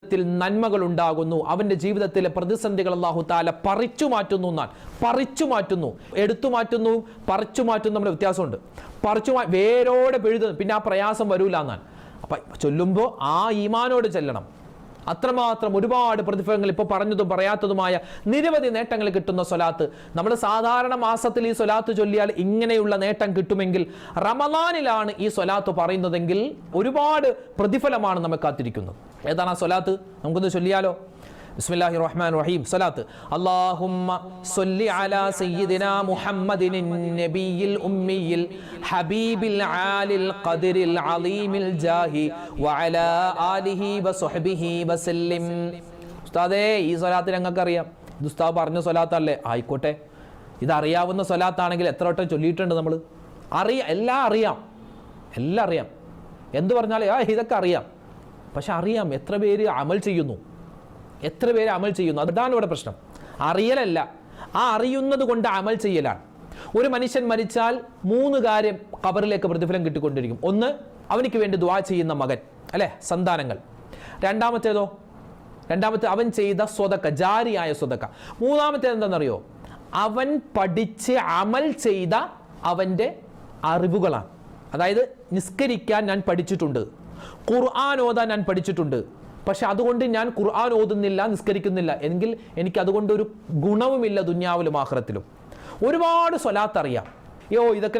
നന്മകൾ ഉണ്ടാകുന്നു, അവന്റെ ജീവിതത്തിലെ പ്രതിസന്ധികൾ അല്ലാഹു തആല പറിച്ചു മാറ്റുന്നു എന്നാണ്. പറിച്ചു മാറ്റുന്നു, എടുത്തു മാറ്റുന്നു, പറിച്ചു മാറ്റുന്നു നമ്മുടെ വ്യത്യാസമുണ്ട്. വേരോടെ പിഴുതുന്നു, പിന്നെ ആ പ്രയാസം വരൂല എന്നാണ്. അപ്പം ചൊല്ലുമ്പോൾ ആ ഈമാനോട് ചെല്ലണം. അത്രമാത്രം ഒരുപാട് പ്രതിഫലങ്ങൾ, ഇപ്പോൾ പറഞ്ഞതും പറയാത്തതുമായ നിരവധി നേട്ടങ്ങൾ കിട്ടുന്ന സ്വലാത്ത്. നമ്മൾ സാധാരണ മാസത്തിൽ ഈ സ്വലാത്ത് ചൊല്ലിയാൽ ഇങ്ങനെയുള്ള നേട്ടം കിട്ടുമെങ്കിൽ റമളാനിലാണ് ഈ സ്വലാത്ത് പറയുന്നതെങ്കിൽ ഒരുപാട് പ്രതിഫലമാണ് നമുക്ക് കാത്തിരിക്കുന്നത്. ഏതാണ് ആ സ്വലാത്ത്? നമുക്കൊന്ന് ചൊല്ലിയാലോ? ബിസ്മില്ലാഹിർ റഹ്മാനിർ റഹീം. സ്വലാത്ത്. അല്ലാഹുമ്മ സ്വല്ലി അലാ സയ്യിദിനാ മുഹമ്മദിൻ നബിയിൽ ഉമ്മിയിൽ ഹബീബിൽ ആലിൽ ഖദരിൽ അലീമിൽ ജാഹി വഅലാ ആലിഹി വസ്വഹ്ബിഹി വസല്ലിം. ഉസ്താദേ, ഈ സ്വലാത്ത് ഞങ്ങൾക്ക് അറിയാം. ഇത് ഉസ്താദ് പറഞ്ഞ സ്വലാത്തല്ലേ? ആയിക്കോട്ടെ, ഇതറിയാവുന്ന സ്വലാത്താണെങ്കിൽ എത്ര വട്ടം ചൊല്ലിയിട്ടുണ്ട് നമ്മൾ? എല്ലാം അറിയാം. എന്ത് പറഞ്ഞാലേ ഇതൊക്കെ അറിയാം. പക്ഷെ അറിയാം, എത്ര പേര് അമൽ ചെയ്യുന്നു? അതാണ് ഇവിടെ പ്രശ്നം. അറിയലല്ല, ആ അറിയുന്നത് കൊണ്ട് അമൽ ചെയ്യലാണ്. ഒരു മനുഷ്യൻ മരിച്ചാൽ 3 കാര്യം ഖബറിലേക്ക് പ്രതിഫലം കിട്ടിക്കൊണ്ടിരിക്കും. ഒന്ന്, അവനിക്ക് വേണ്ടി ദുആ ചെയ്യുന്ന മകൻ, അല്ലെ, സന്താനങ്ങൾ. രണ്ടാമത്തെ അവൻ ചെയ്ത സ്വതക്ക, ജാരിയായ സ്വതക്ക. മൂന്നാമത്തേത് എന്താണെന്നറിയോ? അവൻ പഠിച്ച് അമൽ ചെയ്ത അവൻ്റെ അറിവുകളാണ്. അതായത് നിസ്കരിക്കാൻ ഞാൻ പഠിച്ചിട്ടുണ്ട്, ഖുർആൻ ഓതാൻ ഞാൻ പഠിച്ചിട്ടുണ്ട്, പക്ഷെ അതുകൊണ്ട് ഞാൻ ഖുർആൻ ഓതുന്നില്ല, നിസ്കരിക്കുന്നില്ല എങ്കിൽ എനിക്ക് അതുകൊണ്ടൊരു ഗുണവുമില്ല ദുനിയാവിലും ആഖിറത്തിലും. ഒരുപാട് സ്വലാത്ത് അറിയാം. ഇതൊക്കെ